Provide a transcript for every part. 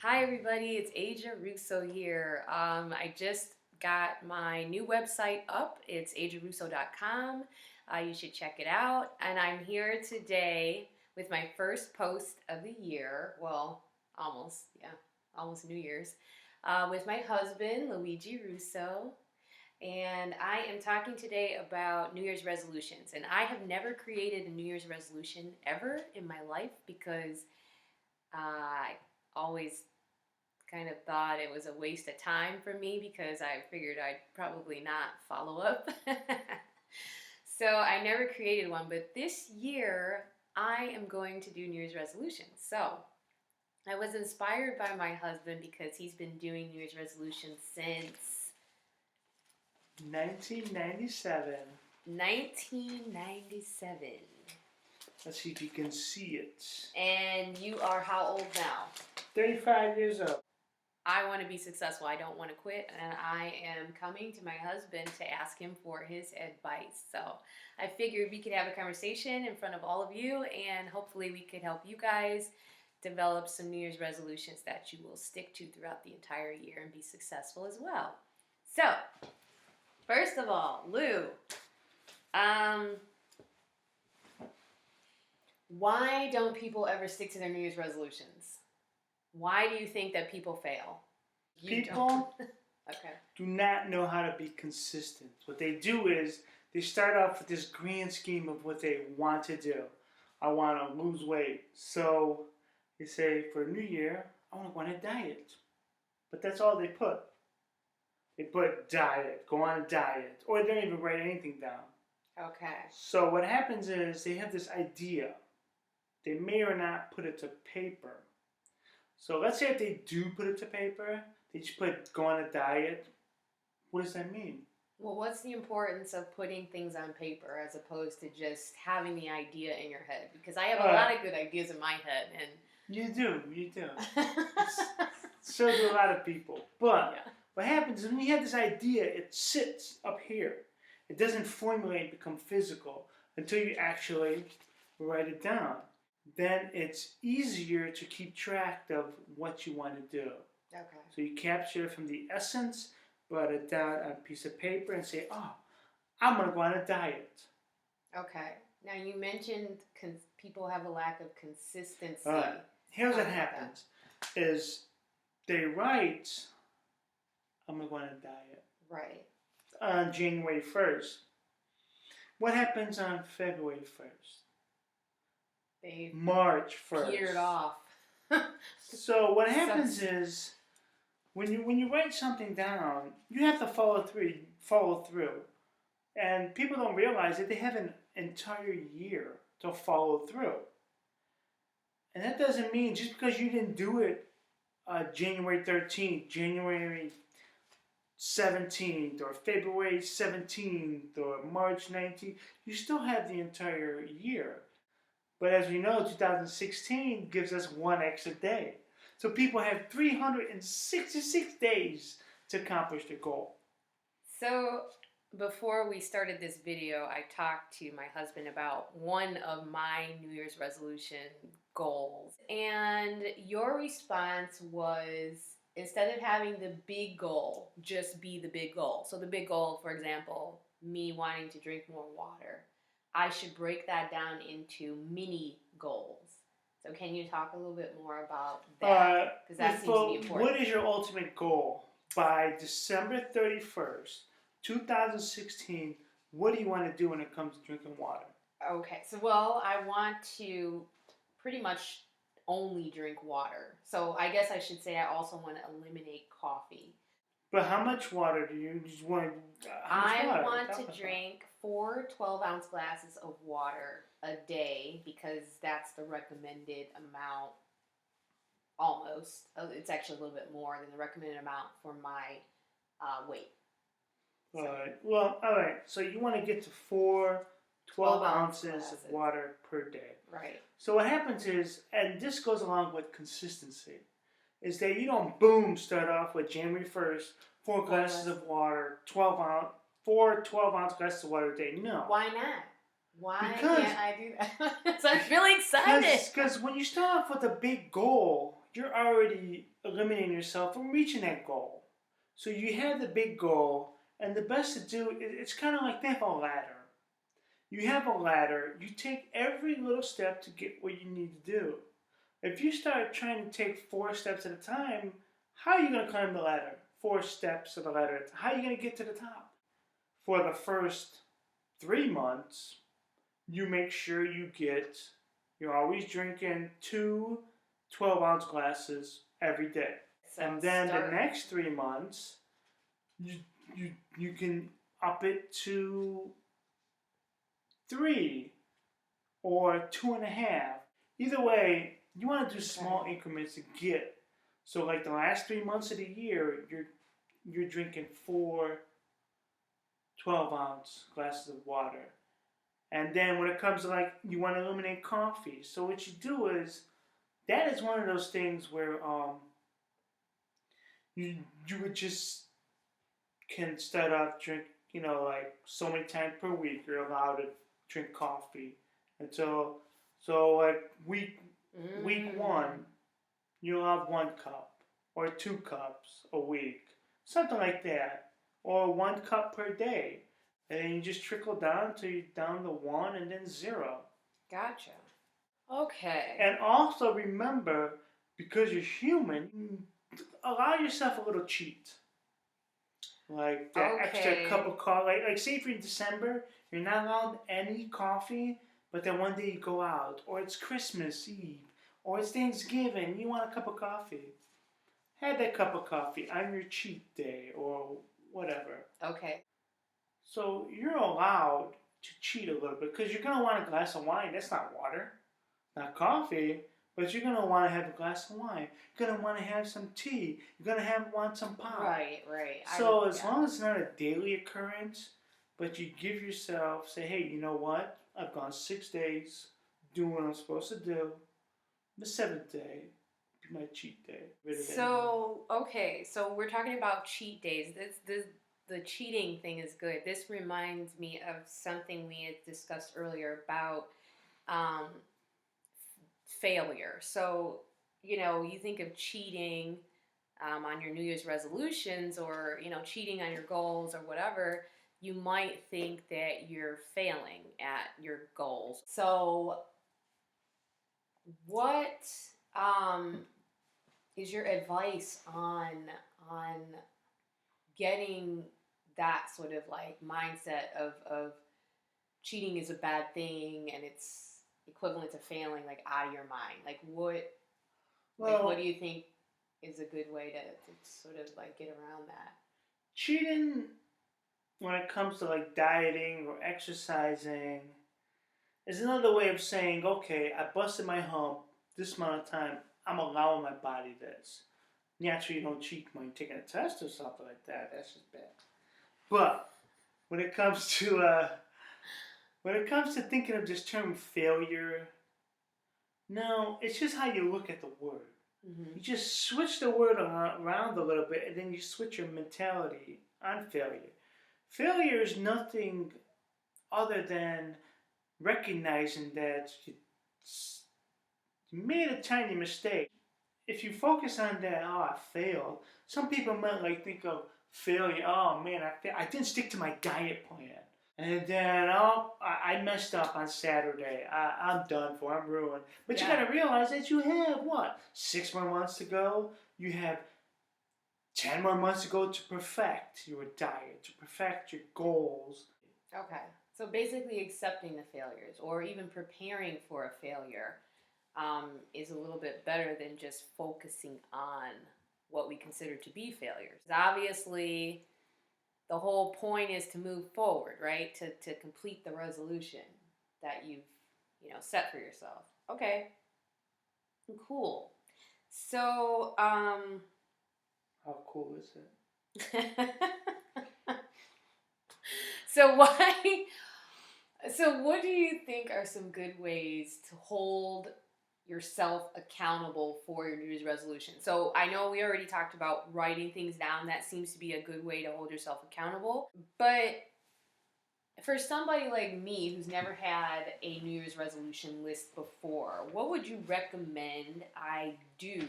Hi everybody, it's Aja Russo here. I just got my new website up. It's ajarusso.com. You should check it out. And I'm here today with my first post of the year. Well, almost, yeah, almost New Year's. With my husband, Luigi Russo. And I am talking today about New Year's resolutions. And I have never created a New Year's resolution ever in my life because I always kind of thought it was a waste of time for me because I figured I'd probably not follow up. So I never created one, but this year I am going to do New Year's resolutions. So I was inspired by my husband because he's been doing New Year's resolutions since 1997. 1997. Let's see if you can see it. And you are how old now? 35 years old. I want to be successful. I don't want to quit. And I am coming to my husband to ask him for his advice. So I figured we could have a conversation in front of all of you, and hopefully we could help you guys develop some New Year's resolutions that you will stick to throughout the entire year and be successful as well. So, first of all, Lou, why don't people ever stick to their New Year's resolutions? Why do you think that people fail? People Okay. do not know how to be consistent. What they do is they start off with this grand scheme of what they want to do. I want to lose weight. So they say for New Year, I want to go on a diet. But that's all they put. They put diet, go on a diet. Or they don't even write anything down. Okay. So what happens is they have this idea. They may or not put it to paper. So let's say if they do put it to paper, they just put go on a diet. What does that mean? Well, what's the importance of putting things on paper as opposed to just having the idea in your head? Because I have a lot of good ideas in my head, and you do. So do a lot of people. But what happens is when you have this idea, it sits up here. It doesn't formulate and become physical until you actually write it down. Then it's easier to keep track of what you want to do. Okay. So you capture it from the essence, put it down on a piece of paper and say, oh, I'm going to go on a diet. Okay. Now you mentioned people have a lack of consistency. Here's what happens is they write, I'm going to go on a diet. Right. On January 1st. What happens on February 1st? March 1st. Petered off. So what happens is when you write something down, you have to follow through. And people don't realize that they have an entire year to follow through. And that doesn't mean just because you didn't do it January 13th, January 17th, or February 17th, or March 19th, you still have the entire year. But as we know, 2016 gives us one extra day. So people have 366 days to accomplish their goal. So before we started this video, I talked to my husband about one of my New Year's resolution goals. And your response was, instead of having the big goal, just be the big goal. So the big goal, for example, me wanting to drink more water. I should break that down into mini goals. So can you talk a little bit more about that? Because that seems to be important. What is your ultimate goal? By December 31st, 2016, what do you want to do when it comes to drinking water? Okay, so I want to pretty much only drink water. So I guess I should say I also want to eliminate coffee. But how much water do you just want? I want to drink 4 12-ounce glasses of water a day because that's the recommended amount. Almost. It's actually a little bit more than the recommended amount for my weight. All right. Well, all right. So you want to get to 4 12 ounces of water per day. Right. So what happens is, and this goes along with consistency, is that you don't start off with January 1st, 4 glasses of water, 4 12-ounce glasses of water a day. No. Why not? Why can't I do that? So I'm really excited. Because when you start off with a big goal, you're already eliminating yourself from reaching that goal. So you have the big goal, and the best to do, it's kind of like they have a ladder. You have a ladder, you take every little step to get what you need to do. If you start trying to take 4 steps at a time, how are you going to climb the ladder? 4 steps of the ladder. How are you going to get to the top? For the first 3 months, you make sure you're always drinking 2 12-ounce glasses every day. So And then start- the next 3 months, you can up it to 3 or 2.5. Either way, you want to do small increments to get. So like the last 3 months of the year, you're drinking 4 12-ounce glasses of water. And then when it comes to like you want to eliminate coffee, so what you do is that is one of those things where you would just can start off drink like so many times per week you're allowed to drink coffee until so like week 1 you'll have 1 cup or 2 cups a week, something like that, or 1 cup per day. And then you just trickle down till you're down to 1 and then 0. Gotcha. Okay. And also remember, because you're human, allow yourself a little cheat. Like that extra cup of coffee. Like say if you're in December, you're not allowed any coffee, but then one day you go out, or it's Christmas Eve, or it's Thanksgiving, you want a cup of coffee. Have that cup of coffee on your cheat day, or whatever. Okay. So you're allowed to cheat a little bit because you're going to want a glass of wine. That's not water, not coffee, but you're going to want to have a glass of wine. You're going to want to have some tea. You're going to want some pop. Right. So as long as it's not a daily occurrence, but you give yourself, say, hey, you know what? I've gone 6 days doing what I'm supposed to do. The 7th day, be my cheat day. So we're talking about cheat days. The cheating thing is good. This reminds me of something we had discussed earlier about failure. So, you think of cheating on your New Year's resolutions or, cheating on your goals or whatever, you might think that you're failing at your goals. So, what is your advice on getting that sort of like mindset of cheating is a bad thing and it's equivalent to failing, like out of your mind? Like what do you think is a good way to sort of like get around that? Cheating when it comes to like dieting or exercising is another way of saying, okay, I busted my hump this amount of time, I'm allowing my body this. Naturally, you don't cheat when you're taking a test or something like that. That's just bad. But when it comes to thinking of this term failure, no, it's just how you look at the word. Mm-hmm. You just switch the word around a little bit, and then you switch your mentality on failure. Failure is nothing other than recognizing that you made a tiny mistake. If you focus on that, oh, I failed. Some people might like think of failure. Oh man, I didn't stick to my diet plan, and then I messed up on Saturday. I'm done for. I'm ruined. But you got to realize that you have 6 more months to go. You have 10 more months to go to perfect your diet, to perfect your goals. Okay, so basically accepting the failures or even preparing for a failure is a little bit better than just focusing on what we consider to be failures. Obviously, the whole point is to move forward, right? To complete the resolution that you've set for yourself. Okay, cool. So, how cool is it? So what do you think are some good ways to hold yourself accountable for your New Year's resolution? So I know we already talked about writing things down. That seems to be a good way to hold yourself accountable. But for somebody like me who's never had a New Year's resolution list before, what would you recommend I do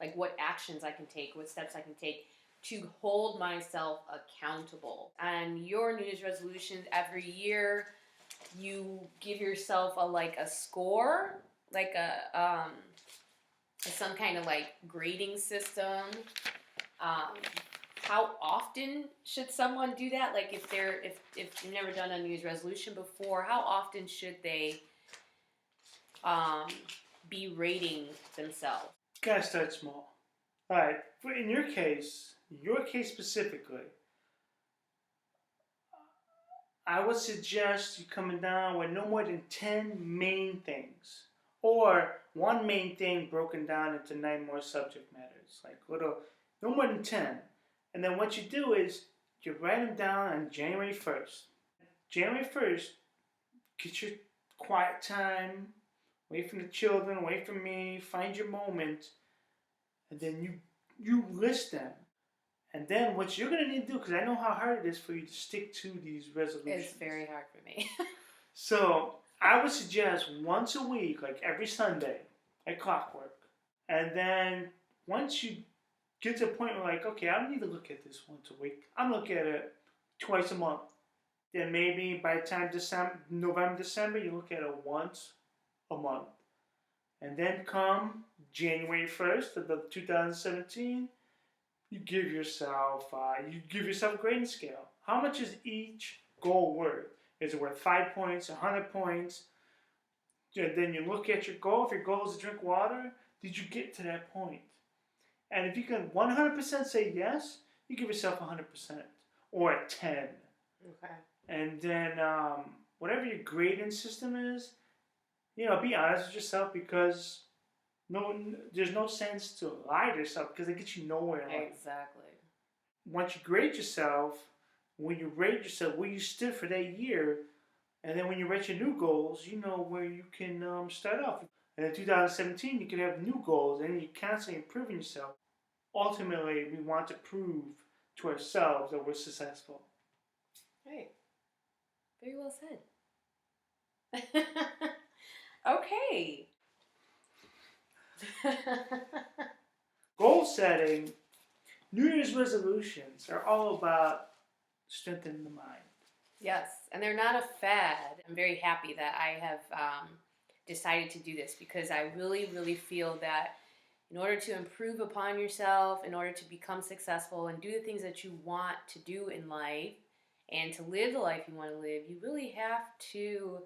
like what actions I can take, what steps I can take to hold myself accountable. And your New Year's resolutions every year, you give yourself a score, like some kind of like grading system. Um, how often should someone do that? Like if you've never done a New Year's resolution before, how often should they be rating themselves? Gotta start small. All right. In your case specifically, I would suggest you coming down with no more than 10 main things, or one main thing broken down into 9 more subject matters. Like no more than 10. And then what you do is you write them down on January 1st. January 1st, get your quiet time, away from the children, away from me, find your moment, and then you list them. And then what you're going to need to do, because I know how hard it is for you to stick to these resolutions. It's very hard for me. So I would suggest once a week, like every Sunday, like clockwork. And then once you get to a point where like, okay, I don't need to look at this once a week. I'm looking at it twice a month. Then maybe by the time November, December, you look at it once a month. And then come January 1st of 2017, you give yourself a grading scale. How much is each goal worth? Is it worth 5 points, 100 points? Then you look at your goal. If your goal is to drink water, did you get to that point? And if you can 100% say yes, you give yourself 100% or a 10. Okay. And then whatever your grading system is, be honest with yourself, because there's no sense to lie to yourself, because it gets you nowhere in life. Exactly. Once you grade yourself, when you rate yourself, where you stood for that year, and then when you rate your new goals, you know where you can start off. And in 2017, you can have new goals, and you're constantly improving yourself. Ultimately, we want to prove to ourselves that we're successful. Right. Very well said. Okay. Goal setting, New Year's resolutions are all about strengthening the mind. Yes, and they're not a fad. I'm very happy that I have decided to do this, because I really, really feel that in order to improve upon yourself, in order to become successful and do the things that you want to do in life and to live the life you want to live, you really have to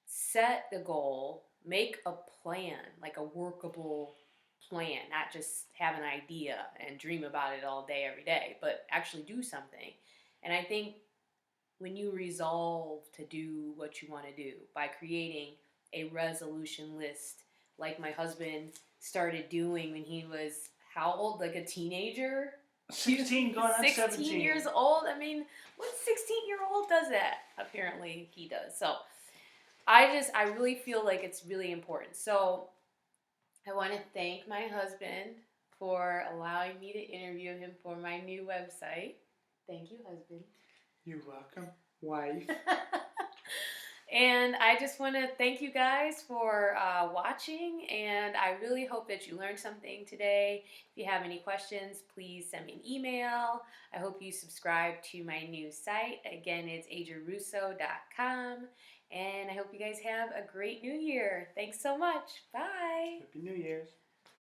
set the goal, make a plan, like a workable plan, not just have an idea and dream about it all day, every day, but actually do something. And I think when you resolve to do what you want to do by creating a resolution list, like my husband started doing when he was how old? Like a teenager? 16 going on 17. 16 years old? I mean, what 16-year-old does that? Apparently he does. So I really feel like it's really important. So I want to thank my husband for allowing me to interview him for my new website. Thank you, husband. You're welcome, wife. And I just want to thank you guys for watching, and I really hope that you learned something today. If you have any questions, please send me an email. I hope you subscribe to my new site. Again, it's AsiaRusso.com, and I hope you guys have a great new year. Thanks so much. Bye. Happy New Year's.